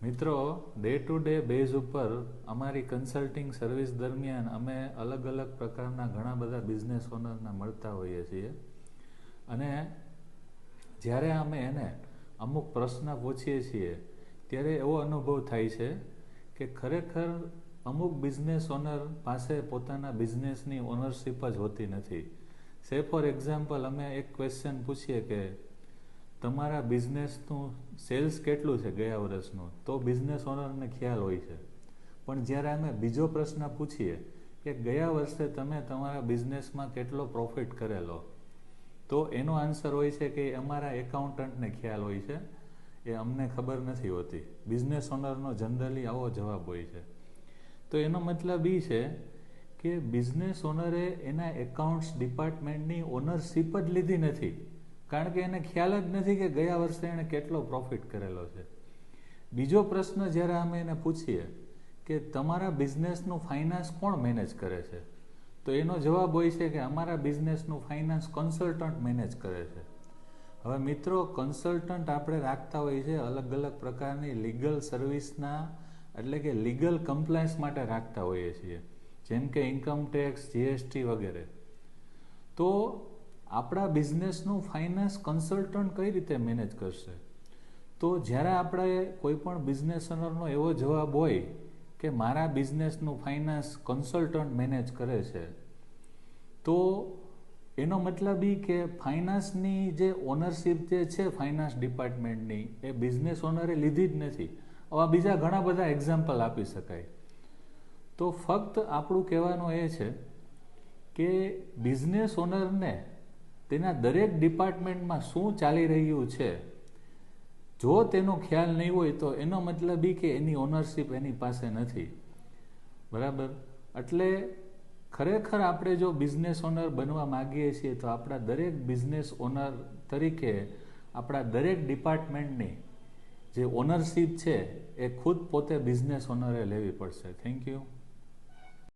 મિત્રો, day to day base ઉપર અમારી કન્સલ્ટિંગ સર્વિસ દરમિયાન અમે અલગ અલગ પ્રકારના ઘણા બધા બિઝનેસ ઓનરને મળતા હોઈએ છીએ અને જ્યારે અમે એને અમુક પ્રશ્ન પૂછીએ છીએ ત્યારે એવો અનુભવ થાય છે કે ખરેખર અમુક બિઝનેસ ઓનર પાસે પોતાના બિઝનેસની ઓનરશિપ જ હોતી નથી. સે ફોર એક્ઝામ્પલ, અમે એક ક્વેશ્ચન પૂછીએ કે તમારા બિઝનેસનું સેલ્સ કેટલું છે ગયા વર્ષનું, તો બિઝનેસ ઓનરને ખ્યાલ હોય છે. પણ જ્યારે અમે બીજો પ્રશ્ન પૂછીએ કે ગયા વર્ષે તમે તમારા બિઝનેસમાં કેટલો પ્રોફિટ કરેલો, તો એનો આન્સર હોય છે કે અમારા એકાઉન્ટન્ટને ખ્યાલ હોય છે, એ અમને ખબર નથી હોતી. બિઝનેસ ઓનરનો જનરલી આવો જવાબ હોય છે. તો એનો મતલબ એ છે કે બિઝનેસ ઓનરે એના એકાઉન્ટ્સ ડિપાર્ટમેન્ટની ઓનરશિપ જ લીધી નથી, કારણ કે એને ખ્યાલ જ નથી કે ગયા વર્ષે એણે કેટલો પ્રોફિટ કરેલો છે. બીજો પ્રશ્ન જ્યારે અમે એને પૂછીએ કે તમારા બિઝનેસનું ફાઇનાન્સ કોણ મેનેજ કરે છે, તો એનો જવાબ હોય છે કે અમારા બિઝનેસનું ફાઇનાન્સ કન્સલ્ટન્ટ મેનેજ કરે છે. હવે મિત્રો, કન્સલ્ટન્ટ આપણે રાખતા હોઈએ છીએ અલગ અલગ પ્રકારની લીગલ સર્વિસના, એટલે કે લીગલ કમ્પ્લાયન્સ માટે રાખતા હોઈએ છીએ, જેમ કે ઇન્કમ ટેક્સ, જીએસટી વગેરે. તો આપણા બિઝનેસનું ફાઇનાન્સ કન્સલ્ટન્ટ કઈ રીતે મેનેજ કરશે? તો જ્યારે આપણે કોઈ પણ બિઝનેસ ઓનરનો એવો જવાબ હોય કે મારા બિઝનેસનું ફાઇનાન્સ કન્સલ્ટન્ટ મેનેજ કરે છે, તો એનો મતલબ એ કે ફાઇનાન્સની જે ઓનરશિપ જે છે ફાઇનાન્સ ડિપાર્ટમેન્ટની, એ બિઝનેસ ઓનરે લીધી જ નથી. આવા બીજા ઘણા બધા એક્ઝામ્પલ આપી શકાય. તો ફક્ત આપણું કહેવાનું એ છે કે બિઝનેસ ઓનરને તેના દરેક ડિપાર્ટમેન્ટમાં શું ચાલી રહ્યું છે, જો તેનો ખ્યાલ નહીં હોય તો એનો મતલબ એ કે એની ઓનરશિપ એની પાસે નથી. બરાબર? એટલે ખરેખર આપણે જો બિઝનેસ ઓનર બનવા માગીએ છીએ તો આપણા દરેક બિઝનેસ ઓનર તરીકે આપણા દરેક ડિપાર્ટમેન્ટની જે ઓનરશિપ છે એ ખુદ પોતે બિઝનેસ ઓનરે લેવી પડશે. Thank you.